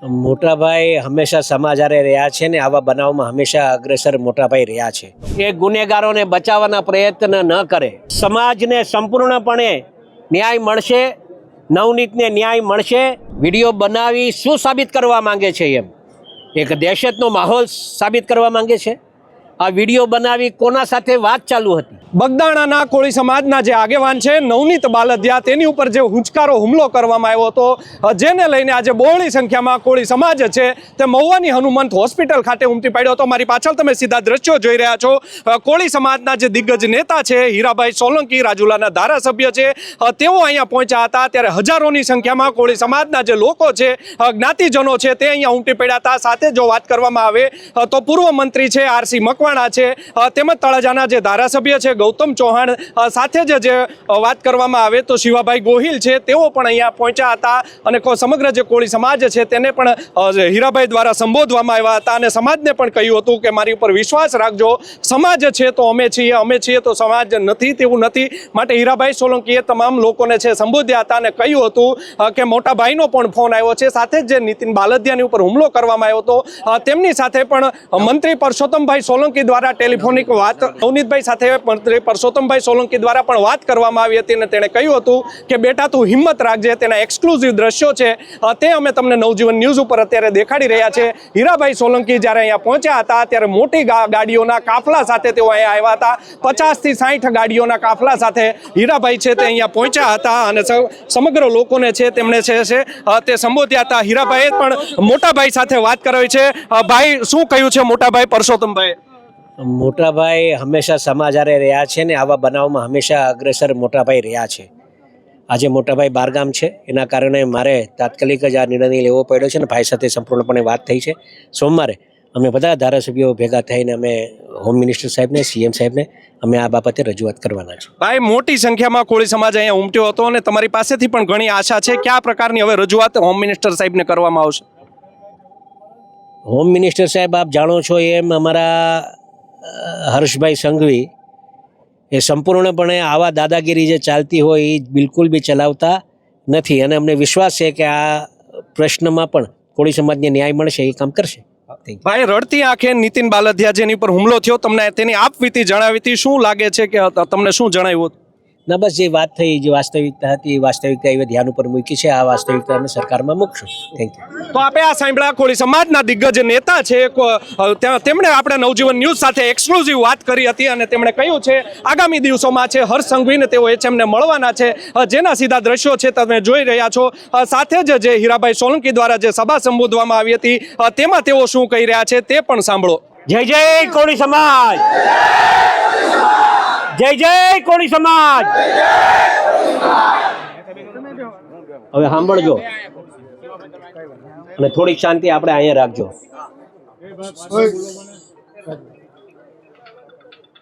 મોટાભાઈ હંમેશા સમાજ હારે રહ્યા છે ને આવા બનાવમાં હંમેશા અગ્રેસર મોટાભાઈ રહ્યા છે. એ ગુનેગારોને બચાવવાના પ્રયત્ન ન કરે. સમાજને સંપૂર્ણપણે ન્યાય મળશે, નવનીતને ન્યાય મળશે. વિડીયો બનાવી શું સાબિત કરવા માંગે છે? એમ એક દહેશતનો માહોલ સાબિત કરવા માંગે છે. આ વિડીયો બનાવી કોના સાથે વાત ચાલુ હતી? બગદાણાના કોળી સમાજના જે આગેવાન છે નવનીત બાલદિયા, તેની ઉપર જે હુંચકારો હુમલો કરવામાં આવ્યો હતો, જેને લઈને આજે બહોળી સંખ્યામાં કોળી સમાજ છે તે મહુવાની હનુમંત હોસ્પિટલ ખાતે ઉમટી પડ્યો હતો. મારી પાછળ તમે સીધા દ્રશ્યો જોઈ રહ્યા છો. કોળી સમાજના જે દિગ્ગજ નેતા છે હીરાભાઈ સોલંકી, રાજુલાના ધારાસભ્ય છે, તેઓ અહીંયા પહોંચ્યા હતા. ત્યારે હજારોની સંખ્યામાં કોળી સમાજના જે લોકો છે, જ્ઞાતિજનો છે, તે અહીંયા ઉમટી પડ્યા હતા. સાથે જો વાત કરવામાં આવે તો પૂર્વ મંત્રી છે આરસી મકવાણા છે, તેમજ તળાજાના જે ધારાસભ્ય છે ગૌતમ ચૌહાણ, સાથે જે વાત કરવામાં આવે તો શિવાભાઈ ગોહિલ છે, તેઓ પણ અહીંયા પહોંચ્યા હતા. અને સમગ્ર જે કોળી સમાજ છે તેને પણ હીરાભાઈ દ્વારા સંબોધવામાં આવ્યા હતા અને સમાજને પણ કહ્યું હતું કે મારી ઉપર વિશ્વાસ રાખજો, સમાજ છે તો અમે છીએ તો સમાજ નથી તેવું નથી. માટે હીરાભાઈ સોલંકીએ તમામ લોકોને છે સંબોધ્યા હતા અને કહ્યું હતું કે મોટા ભાઈનો પણ ફોન આવ્યો છે. સાથે જ જે નીતિન બાલદિયાની ઉપર હુમલો કરવામાં આવ્યો હતો તેમની સાથે પણ મંત્રી પરસોત્તમભાઈ સોલંકી દ્વારા ટેલિફોનિક વાત, નવનીતભાઈ સાથે મંત્રી પરસોત્તમભાઈ સોલંકી દ્વારા પણ વાત કરવામાં આવી હતી અને તેણે કહ્યું હતું કે બેટા તું હિંમત રાખજે. તેના એક્સક્લુઝિવ દ્રશ્યો છે તે અમે તમને નવજીવન ન્યૂઝ ઉપર અત્યારે દેખાડી રહ્યા છે. હીરાભાઈ સોલંકી જ્યારે અહીંયા પહોંચ્યા હતા ત્યારે મોટી ગાડીઓના કાફલા સાથે તેઓ અહીંયા આવ્યા હતા. 50 થી 60 ગાડીઓના કાફલા સાથે હીરાભાઈ છે તે અહીંયા પહોંચ્યા હતા અને સમગ્ર લોકોને છે તેમણે તે સંબોધ્યા હતા. હીરાભાઈએ પણ મોટાભાઈ સાથે વાત કરાવી છે. ભાઈ, શું કહ્યું છે મોટાભાઈ પરસોત્તમભાઈ? મોટાભાઈ હંમેશા સમાજ હારે રહ્યા છે ને આવા બનાવમાં હંમેશા અગ્રેસર મોટાભાઈ રહ્યા છે. આજે મોટાભાઈ બહારગામ છે, એના કારણે મારે તાત્કાલિક જ આ નિર્ણય લેવો પડ્યો છે ને ભાઈ સાથે સંપૂર્ણપણે વાત થઈ છે. સોમવારે અમે બધા ધારાસભ્યો ભેગા થઈને અમે હોમ મિનિસ્ટર સાહેબને, સીએમ સાહેબને અમે આ બાબતે રજૂઆત કરવાના છે. ભાઈ, મોટી સંખ્યામાં કોળી સમાજ અહીંયા ઉમટ્યો હતો અને તમારી પાસેથી પણ ઘણી આશા છે. કયા પ્રકારની હવે રજૂઆત હોમ મિનિસ્ટર સાહેબને કરવામાં આવશે? હોમ મિનિસ્ટર સાહેબ, આપ જાણો છો એમ અમારા હર્ષભાઈ સંઘવી એ સંપૂર્ણપણે આવા દાદાગીરી જે ચાલતી હોય એ બિલકુલ બી ચલાવતા નથી અને અમને વિશ્વાસ છે કે આ પ્રશ્નમાં પણ કોળી સમાજને ન્યાય મળશે, એ કામ કરશે. ભાઈ, રડતી આંખે નીતિન બાલદિયા જેની પર હુમલો થયો, તમને તેની આપવીતી જણાવી હતી, શું લાગે છે કે તમને શું જણાવ્યું? ના, બસ જે વાત થઈ, જે વાસ્તવિકતા હતી એ વાસ્તવિકતા એ ધ્યાન ઉપર મૂકી છે. આ વાસ્તવિકતા અમે સરકારમાં મૂકશું. Thank you. તો આપણે આ સાંભળ્યા કોળી સમાજના દિગ્ગજ નેતા છે, તેમણે આપણે નવજીવન ન્યૂઝ સાથે એક્સક્લુઝિવ વાત કરી હતી અને તેમણે કહ્યું છે આગામી દિવસોમાં છે હર્ષ સંઘવીને તેઓ એમને મળવાના છે, જેના સીધા દ્રશ્યો છે તમે જોઈ રહ્યા છો. સાથે જ જે હીરાભાઈ સોલંકી દ્વારા જે સભા સંબોધવામાં આવી હતી તેમાં તેઓ શું કહી રહ્યા છે તે પણ સાંભળો. જય જય કોળી સમાજ, જય જય કોળી સમાજ. હવે સાંભળજો અને થોડીક શાંતિ આપણે અહીંયા રાખજો.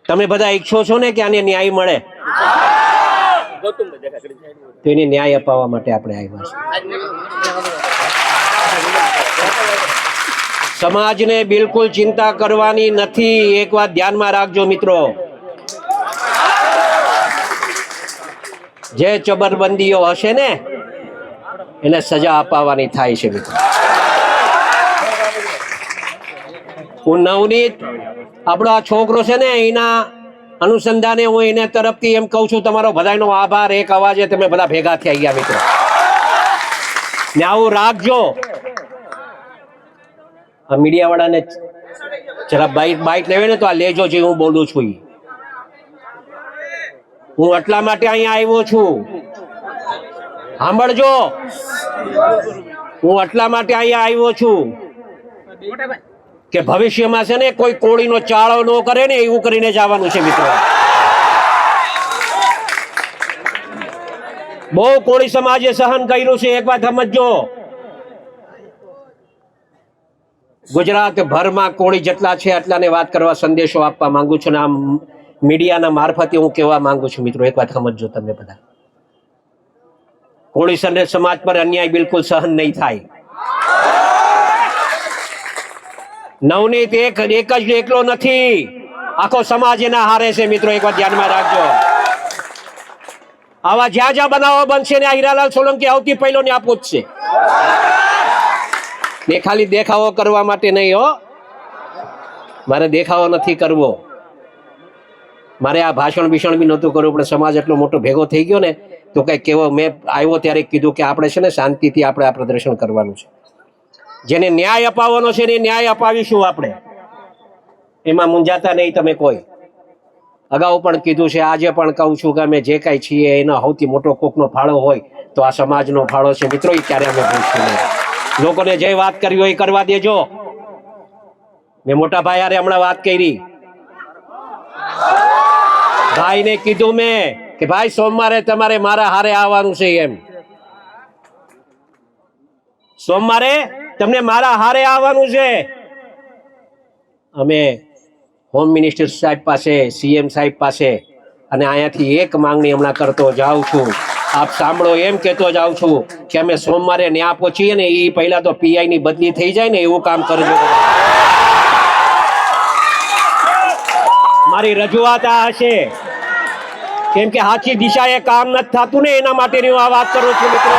તમે બધા ઈચ્છો છો ને કે આને ન્યાય મળે, તો એને ન્યાય અપાવવા માટે આપણે આવ્યા છીએ. સમાજને બિલકુલ ચિંતા કરવાની નથી. એક વાત ધ્યાનમાં રાખજો મિત્રો, જે ચબરબંધીઓ હશે ને એને સજા અપાવવાની થાય છે મિત્રો. હું નવનીત, આપણો આ છોકરો છે ને, એના અનુસંધાને હું એને તરફથી એમ કહું છું તમારો બધાનો આભાર. એક અવાજે તમે બધા ભેગા થઈ ગયા મિત્રો, ને આવું રાખજો. આ મીડિયા વાળાને જરા બાઇટ લેવે ને તો આ લેજો જે હું બોલું છું. હું એટલા માટે અહીંયા આવ્યો છું, સાંભળજો, હું એટલા માટે અહીંયા આવ્યો છું કે ભવિષ્યમાં છે ને કોઈ કોળીનો ચાળો ન કરે ને એવું કરીને જવાનું છે મિત્રો. બહુ કોળી સમાજે સહન કર્યું છે, એક વાત સમજજો. ગુજરાત ભરમાં કોળી જેટલા છે એટલાને વાત કરવા સંદેશો આપવા માંગુ છું ને આમ મીડિયાના મારફતે હું કહેવા માંગુ છું મિત્રો, એક વાત સમજજો તમે બધા. કોળી સમાજ પર અન્યાય બિલકુલ સહન નહીં થાય. નવનીત એક જ એકલો નથી, આખો સમાજ એના હારે છે મિત્રો, એક વાત ધ્યાનમાં રાખજો. આવા જ્યાં જ્યાં બનાવો બનશે ને આ હીરાલાલ સોલંકી આવતી પહેલો ને આ પૂછશે. ને ખાલી દેખાવો કરવા માટે નહીં હો, મારે દેખાવો નથી કરવો, મારે આ ભાષણ ભીષણ બી નહોતું કરવું, પણ સમાજ એટલો મોટો ભેગો થઈ ગયો ને તો કંઈક કેવો મેં આવ્યો ત્યારે કીધું કે આપણે છે ને શાંતિથી આપણે આ પ્રદર્શન કરવાનું છે, જેને ન્યાય અપાવવાનો છે એને ન્યાય અપાવીશું આપણે, એમાં મૂંઝાતા નહીં તમે કોઈ. અગાઉ પણ કીધું છે, આજે પણ કહું છું કે અમે જે કાંઈ છીએ એનો સૌથી મોટો કોકનો ફાળો હોય તો આ સમાજનો ફાળો છે મિત્રો, એ ક્યારે અમે ભૂલશું નહીં. લોકોને જે વાત કરવી હોય એ કરવા દેજો. મેં મોટા ભાઈ હારે હમણાં વાત કરી, ભાઈને કીધું મેં કે ભાઈ સોમવારે તમારે મારા હારે આવવાનું છે, એમ સોમવારે તમને મારા હારે આવવાનું છે. અમે હોમ મિનિસ્ટર સાહેબ પાસે, સીએમ સાહેબ પાસે અને અહીંયાથી એક માંગણી હમણાં કરતો જાઉં છું, આપ સાંભળો, એમ કહેતો જાઉં છું કે અમે સોમવારે ન્યા પહોંચીએ ને એ પહેલા તો પીઆઈ ની બદલી થઈ જાય ને એવું કામ કરજો. મારી રજૂઆત આ હશે, કેમ કે સાચી દિશાએ કામ નથી થતું ને એના માટેની હું આ વાત કરું છું મિત્રો.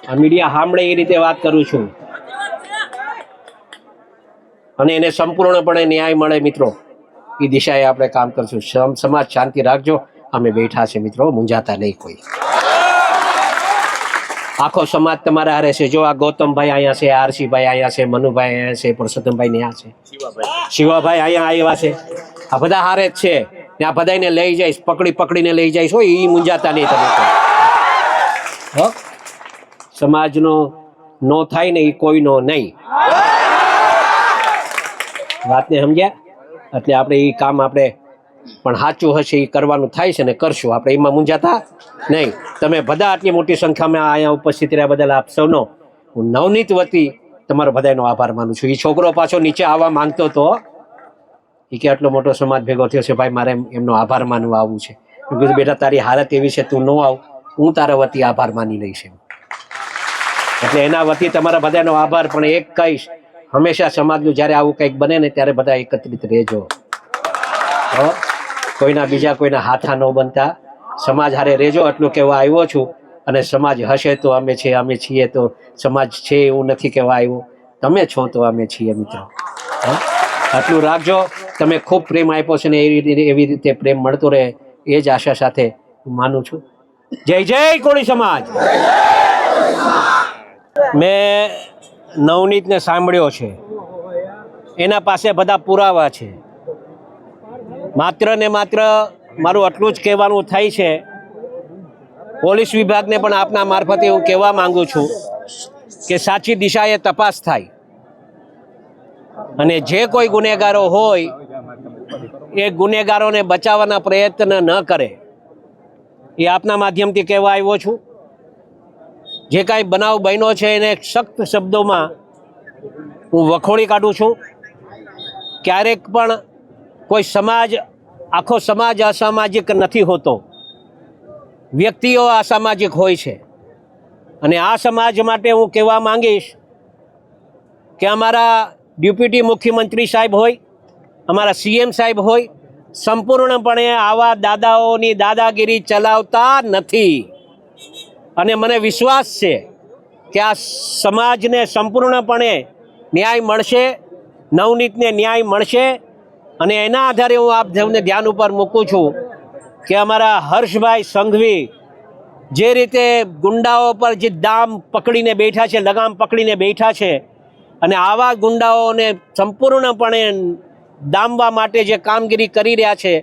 આ મીડિયા સાંભળે એ રીતે વાત કરું છું અને એને સંપૂર્ણપણે ન્યાય મળે મિત્રો, એ દિશાએ આપણે કામ કરશું. સમાજ શાંતિ રાખજો, અમે બેઠા છે મિત્રો, મૂંઝાતા નહીં કોઈ. આખો સમાજ તમારા હારે છે. જો આ ગૌતમભાઈ અહીંયા છે, આરસીભાઈ અહીંયા છે, મનુભાઈ અહીંયા છે, પરસોત્તમભાઈ ત્યાં છે, શિવાભાઈ અહીંયા આવ્યા છે, આ બધા હારે જ છે. ને આ બધાને લઈ જઈશ, પકડીને લઈ જઈશ, હોય એ મૂંઝાતા નહીં તમે. સમાજનો નો થાય ને એ કોઈનો નહીં. વાતને સમજ્યા? એટલે આપણે એ કામ આપણે પણ સાચું હશે એ કરવાનું થાય છે ને કરશું આપણે, એમાં મૂંઝાતા નહીં. તમે બધા આટલી મોટી સંખ્યામાં અહીંયા ઉપસ્થિત રહ્યા બદલ આપ સૌનો હું નવનીત વતી તમારો બધાનો આભાર માનું છું. એ છોકરો પાછો નીચે આવવા માંગતો હતો, એ કે આટલો મોટો સમાજ ભેગો થયો છે ભાઈ, મારે એમનો આભાર માનવા આવવું છે. મેં કીધું બેટા તારી હાલત એવી છે, તું ન આવ, હું તારા વતી આભાર માની લઈશ એમ. એટલે એના વતી તમારા બધાનો આભાર. પણ એક કહીશ, હંમેશા સમાજનું જ્યારે આવું કંઈક બને ને ત્યારે બધા એકત્રિત રહેજો. કોઈના બીજા કોઈના હાથા ન બનતા, સમાજ હારે રહેજો, એટલું કહેવા આવ્યો છું. અને સમાજ હશે તો અમે છે, અમે છીએ તો સમાજ છે એવું નથી કહેવા આવ્યો, તમે છો તો અમે છીએ મિત્રો. આટલું રાખજો. તમે ખૂબ પ્રેમ આપ્યો છે ને એવી રીતે પ્રેમ મળતો રહે એ જ આશા સાથે હું માનું છું. જય જય કોળી સમાજ. મેં નવનીતને સાંભળ્યો છે, એના પાસે બધા પુરાવા છે. માત્ર ને માત્ર મારું આટલું જ કહેવાનું થાય છે. પોલીસ વિભાગને પણ આપના મારફતે હું કહેવા માંગુ છું કે સાચી દિશાએ તપાસ થાય અને જે કોઈ ગુનેગારો હોય એ ગુનેગારોને બચાવવાના પ્રયત્ન ન કરે, એ આપના માધ્યમથી કહેવા આવ્યો છું. જે કાંઈ બનાવ બન્યો છે એને સખ્ત શબ્દોમાં હું વખોડી કાઢું છું. ક્યારેક પણ કોઈ સમાજ, આખો સમાજ અસામાજિક નથી હોતો, વ્યક્તિઓ અસામાજિક હોય છે. અને આ સમાજ માટે હું કહેવા માંગીશ કે અમારા ડેપ્યુટી મુખ્યમંત્રી સાહેબ હોય, અમારા સીએમ સાહેબ હોય, સંપૂર્ણપણે આવા દાદાઓની દાદાગીરી ચલાવતા નથી. અને મને વિશ્વાસ છે કે આ સમાજને સંપૂર્ણપણે ન્યાય મળશે, નવનીતને ન્યાય મળશે. અને એના આધારે હું આપ સૌને ધ્યાન ઉપર મૂકું છું કે અમારા હર્ષભાઈ સંઘવી જે રીતે ગુંડાઓ પર જે દામ પકડીને બેઠા છે, લગામ પકડીને બેઠા છે, અને આવા ગુંડાઓને સંપૂર્ણપણે દામવા માટે જે કામગીરી કરી રહ્યા છે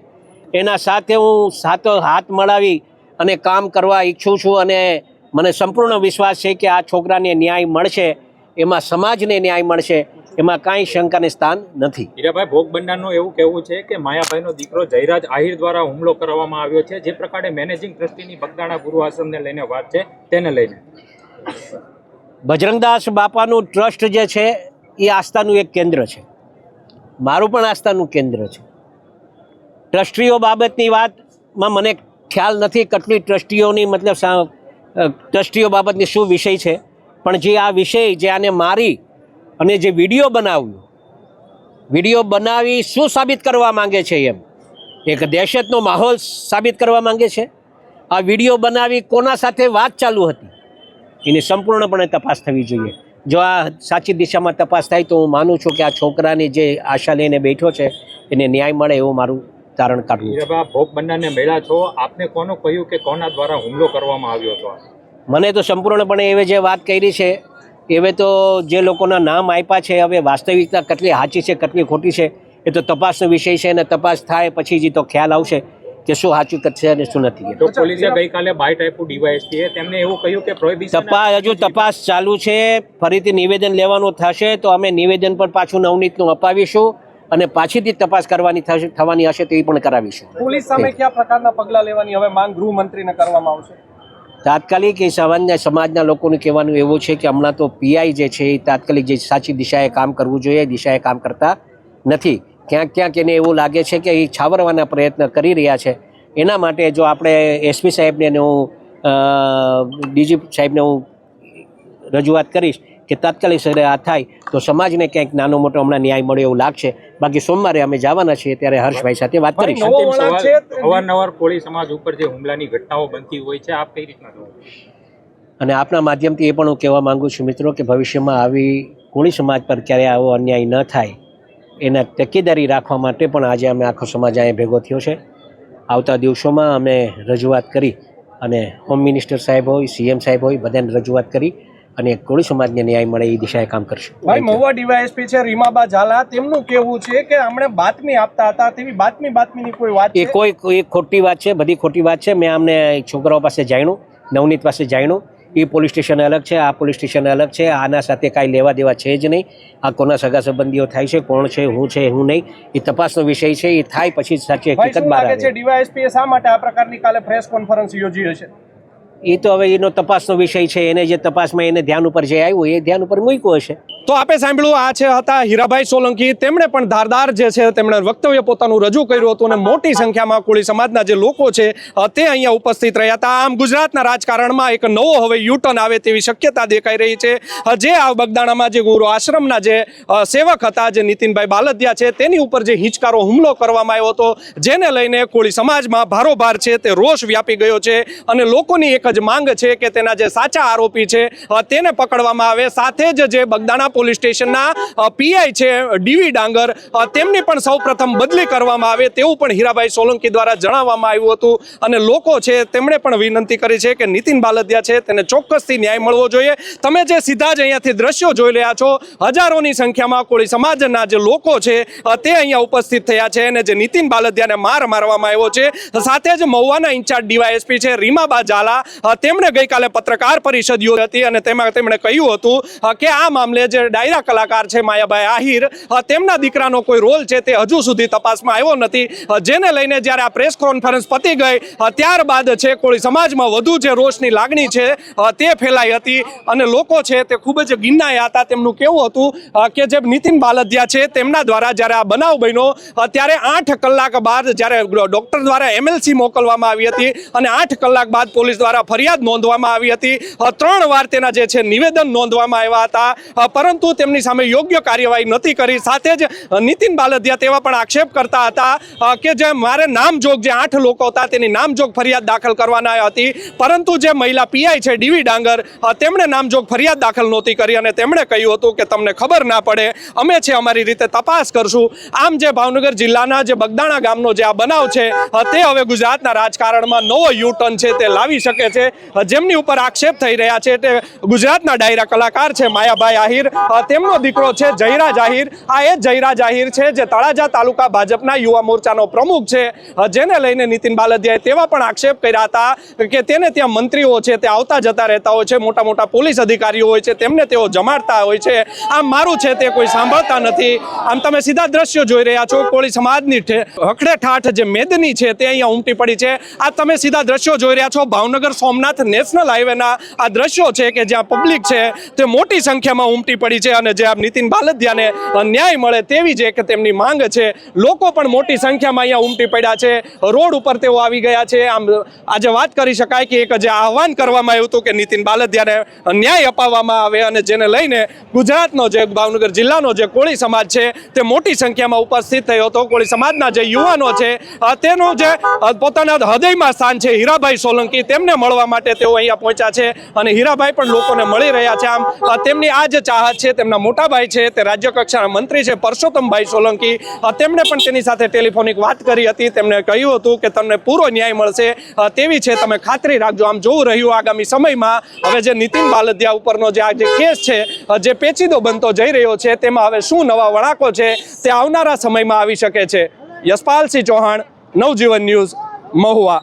એના સાથે હું સાથો હાથ મળાવી અને કામ કરવા ઈચ્છું છું. અને મને સંપૂર્ણ વિશ્વાસ છે કે આ છોકરાને ન્યાય મળશે, એમાં સમાજને ન્યાય મળશે, એમાં કાંઈ શંકાને સ્થાન નથી. હીરાભાઈ, ભોગ બનનારનું એવું કહેવું છે કે માયાભાઈનો દીકરો જયરાજ આહિર દ્વારા હુમલો કરવામાં આવ્યો છે. જે પ્રકારે મેનેજિંગ ટ્રસ્ટીની બગદાણા ગુરુ આશ્રમને લઈને વાત છે, તેને લઈને બજરંગદાસ બાપાનું ટ્રસ્ટ જે છે એ આસ્થાનું એક કેન્દ્ર છે, મારું પણ આસ્થાનું કેન્દ્ર છે. ટ્રસ્ટીઓ બાબતની વાતમાં મને ખ્યાલ નથી કેટલી ટ્રસ્ટીઓની મતલબ ટ્રસ્ટીઓ બાબતની શું વિષય છે, પણ જે આ વિષય જે આને મારી અને જે વિડીયો બનાવ્યો, વિડીયો બનાવી શું સાબિત કરવા માંગે છે? એમ એક દહેશતનો માહોલ સાબિત કરવા માંગે છે. આ વિડીયો બનાવી કોના સાથે વાત ચાલુ હતી, એની સંપૂર્ણપણે તપાસ થવી જોઈએ. જો આ સાચી દિશામાં તપાસ થાય તો હું માનું છું કે આ છોકરાની જે આશા લઈને બેઠો છે એને ન્યાય મળે એવું મારું તારણ કાઢવું છે. હીરાબા, ભોગ બનનારને મળ્યા છો, આપને કોનું કહ્યું કે કોના દ્વારા હુમલો કરવામાં આવ્યો હતો? મને તો સંપૂર્ણપણે એવે જે વાત કરી છે એવે તો જે લોકોના નામ આપ્યા છે, હવે વાસ્તવિકતા કેટલી સાચી છે કેટલી ખોટી છે એ તો તપાસનો વિષય છે, અને તપાસ થાય પછી જ તો ખ્યાલ આવશે કે શું સાચું છે અને શું નથી. તો પોલીસે ગઈકાલે બાઇટ આપ્યું ડીવાયએસપીએ, તેમને એવું કહ્યું કે પ્રોહિબિશન હજુ તપાસ ચાલુ છે. ફરીથી નિવેદન લેવાનું થશે તો અમે નિવેદન પર પાછું નવનીતનું અપાવીશું અને પાછીથી તપાસ કરવાની થવાની હશે તો એ પણ કરાવીશું. પોલીસ સામે કયા પ્રકારના પગલાં લેવાની હવે માંગ ગૃહમંત્રીને કરવામાં આવશે? તાત્કાલિક એ સામાન્ય સમાજના લોકોનું કહેવાનું એવું છે કે હમણાં તો પીઆઈ જે છે એ તાત્કાલિક જે સાચી દિશાએ કામ કરવું જોઈએ દિશાએ કામ કરતા નથી. ક્યાંક ક્યાંક એને એવું લાગે છે કે એ છાવરવાના પ્રયત્ન કરી રહ્યા છે. એના માટે જો આપણે એસપી સાહેબને હું ડીજીપી સાહેબને હું રજૂઆત કરીશ કે તાત્કાલિક સરે આ થાય તો સમાજને ક્યાંક નાનો મોટો હમણાં ન્યાય મળે એવું લાગશે. બાકી સોમવારે અમે જવાના છીએ ત્યારે હર્ષભાઈ સાથે વાત કરીશું. અવારનવાર કોળી સમાજ ઉપર જે હુમલાની ઘટનાઓ બનતી હોય છે, આપ કઈ રીતના જોવો? અને આપના માધ્યમથી એ પણ હું કહેવા માંગુ છું મિત્રો કે ભવિષ્યમાં આવી કોળી સમાજ પર ક્યારેય આવો અન્યાય ન થાય એના તકેદારી રાખવા માટે પણ આજે અમે આખો સમાજ અહીંયા ભેગો થયો છે. આવતા દિવસોમાં અમે રજૂઆત કરી અને હોમ મિનિસ્ટર સાહેબ હોય સીએમ સાહેબ હોય બધાને રજૂઆત કરી અને કોળી સમાજને ન્યાય મળે એ દિશાએ કામ કરશું. ભાઈ, મહુવા ડીવાયએસપી છે રીમાબા ઝાલા, તેમનું કહેવું છે કે અમને બાતમી આપતા હતા તેવી બાતમીની કોઈ વાત એ કોઈ ખોટી વાત છે, બધી ખોટી વાત છે. મેં અમને છોકરાઓ પાસે જાણ્યું, નવનીત પાસે જાણ્યું. એ પોલીસ સ્ટેશન અલગ છે, આ પોલીસ સ્ટેશન અલગ છે. આના સાથે કાંઈ લેવા દેવા છે જ નહીં. આ કોના સગા સંબંધીઓ થાય છે, કોણ છે, હું નહીં, એ તપાસનો વિષય છે. એ થાય પછી સાચી હકીકત બહાર આવે. ડીવાયએસપીએ શા માટે આ પ્રકારની કાલે પ્રેસ કોન્ફરન્સ યોજી હશે? એ તો હવે એનો તપાસનો વિષય છે. એને જે તપાસમાં એને ધ્યાન ઉપર જે આવ્યું એ ધ્યાન ઉપર મૂક્યું હશે. તો આપે સાંભળ્યું, આ છે હતા હીરાભાઈ સોલંકી. તેમણે પણ ધારદાર જે છે તેમણે વક્તવ્ય પોતાનું રજૂ કર્યું હતું અને મોટી સંખ્યામાં કોળી સમાજના જે લોકો છે તે અહીંયા ઉપસ્થિત રહ્યા હતા. આમ ગુજરાતના રાજકારણમાં એક નવો હવે યુટર્ન આવે તેવી શક્યતા દેખાઈ રહી છે. જે આ બગદાણામાં જે ગુરુ આશ્રમના જે સેવક હતા જે નીતિનભાઈ બાલદિયા છે તેની ઉપર જે હિંચકારો હુમલો કરવામાં આવ્યો હતો, જેને લઈને કોળી સમાજમાં ભારોભાર છે તે રોષ વ્યાપી ગયો છે અને લોકોની એક જ માંગ છે કે તેના જે સાચા આરોપી છે તેને પકડવામાં આવે. સાથે જ જે બગદાણા પોલીસ સ્ટેશનના પીઆઈ છે ડીવી ડાંગર, તેમની પણ સૌપ્રથમ બદલી કરવામાં આવે તેવું પણ હીરાભાઈ સોલંકી દ્વારા જણાવવામાં આવ્યું હતું. અને લોકો છે તેમણે પણ વિનંતી કરી છે કે નીતિન બાલદિયા છે તેને ચોક્કસથી ન્યાય મળવો જોઈએ. તમે જે સીધા જ અહીંયાથી દ્રશ્યો જોઈ રહ્યા છો, હજારોની સંખ્યામાં કોળી સમાજના જે લોકો છે તે અહીંયા ઉપસ્થિત થયા છે અને જે નીતિન બાલદિયાને મારવામાં આવ્યો છે. સાથે જ મહુવાના ઇન્ચાર્જ ડીવાયએસપી છે રીમાબા ઝાલા, તેમણે ગઈકાલે પત્રકાર પરિષદ યોજી હતી અને તેમાં તેમણે કહ્યું હતું કે આ મામલે જે ડાયરા કલાકાર છે માયાભાઈ આહિર, તેમના દીકરાનો કોઈ રોલ છે તે હજુ સુધી તપાસમાં આવ્યો નથી. જેને લઈને જ્યારે આ પ્રેસ કોન્ફરન્સ પતી ગઈ ત્યારબાદ છે કોળી સમાજમાં વધુ જે રોષની લાગણી છે તે ફેલાઈ હતી અને લોકો છે તે ખૂબ જ ગિન્નાયા હતા. તેમનું કેવું હતું કે જે નીતિન બાલદિયા છે તેમના દ્વારા જ્યારે આ બનાવ બન્યો ત્યારે 8 કલાક બાદ જ્યારે ડોક્ટર દ્વારા એમએલસી મોકલવામાં આવી હતી અને 8 કલાક બાદ પોલીસ દ્વારા ફરિયાદ નોંધવામાં આવી હતી. 3 વાર તેના જે છે નિવેદન નોંધવામાં આવ્યા હતા પરંતુ તેમની સામે યોગ્ય કાર્યવાહી નથી કરી. સાથે જ નીતિન બાલદિયા તેવા પણ આક્ષેપ કરતા હતા કે જે મારે નામજોગ જે 8 લોકો હતા તેની નામજોગ ફરિયાદ દાખલ કરવાના હતી, પરંતુ જે મહિલા પીઆઈ છે ડીવી ડાંગર, તેમણે નામજોગ ફરિયાદ દાખલ નહોતી કરી અને તેમણે કહ્યું હતું કે તમને ખબર ના પડે, અમે છે અમારી રીતે તપાસ કરશું. આમ જે ભાવનગર જિલ્લાના જે બગદાણા ગામનો જે આ બનાવ છે તે હવે ગુજરાતના રાજકારણમાં નવો યુટર્ન છે તે લાવી શકે છે. જેમની ઉપર આક્ષેપ થઈ રહ્યા છે તે ગુજરાતના ડાયરા કલાકાર છે માયાભાઈ આહિર, તેમનો દીકરો છે જયરાજ આહિર. આ એ જયરાજ આહિર છે જે તળાજા તાલુકા ભાજપના યુવા મોરચાનો પ્રમુખ છે, જેને લઈને નીતિન બાલદિયાએ તેવા પણ આક્ષેપ કર્યા હતા કે તેને ત્યાં મંત્રીઓ છે તે આવતા જતા રહેતા હોય છે, મોટા મોટા પોલીસ અધિકારીઓ હોય છે તેમને તેઓ જમાડતા હોય છે. આમ મારું છે તે કોઈ સાંભળતા નથી. આમ તમે સીધા દ્રશ્યો જોઈ રહ્યા છો, કોળી સમાજની હખડે ઠાઠ જે મેદની છે તે અહીંયા ઉમટી પડી છે. આ તમે સીધા દ્રશ્યો જોઈ રહ્યા છો ભાવનગર સોમનાથ નેશનલ હાઈવેના આ દ્રશ્યો છે કે જ્યાં પબ્લિક છે તે મોટી સંખ્યામાં ઉમટી પડી પડી છે અને જે આ નીતિન બાલદિયાને ન્યાય મળે તેવી જ એક તેમની માંગ છે. લોકો પણ મોટી સંખ્યામાં અહીંયા ઉમટી પડ્યા છે, રોડ ઉપર તેઓ આવી ગયા છે. આમ આજે વાત કરી શકાય કે એક જે આહવાન કરવામાં આવ્યું હતું કે નીતિન બાલદિયાને ન્યાય અપાવવામાં આવે અને જેને લઈને ગુજરાતનો જે ભાવનગર જિલ્લાનો જે કોળી સમાજ છે તે મોટી સંખ્યામાં ઉપસ્થિત થયો હતો. કોળી સમાજના જે યુવાનો છે તેનું જે પોતાના હૃદયમાં સ્થાન છે હીરાભાઈ સોલંકી, તેમને મળવા માટે તેઓ અહીંયા પહોંચ્યા છે અને હીરાભાઈ પણ લોકોને મળી રહ્યા છે. આમ તેમની આ જે ચાહત છે, તેમના મોટાભાઈ છે તે રાજ્ય કક્ષાના મંત્રી છે પરસોત્તમભાઈ સોલંકી, તેમણે પણ તેની સાથે ટેલિફોનિક વાત કરી હતી. તેમણે કહ્યું હતું કે તમને પૂરો ન્યાય મળશે તેવી છે, તમે ખાતરી રાખજો. આમ જોવું રહ્યું આગામી સમયમાં હવે જે નીતિન બાલદિયા ઉપરનો જે આ જે કેસ છે જે પેચીદો બનતો જઈ રહ્યો છે તેમાં હવે શું નવા વળાંકો છે તે આવનારા સમયમાં આવી શકે છે. યશપાલસિંહ ચૌહાણ, નવજીવન ન્યૂઝ, મહુવા.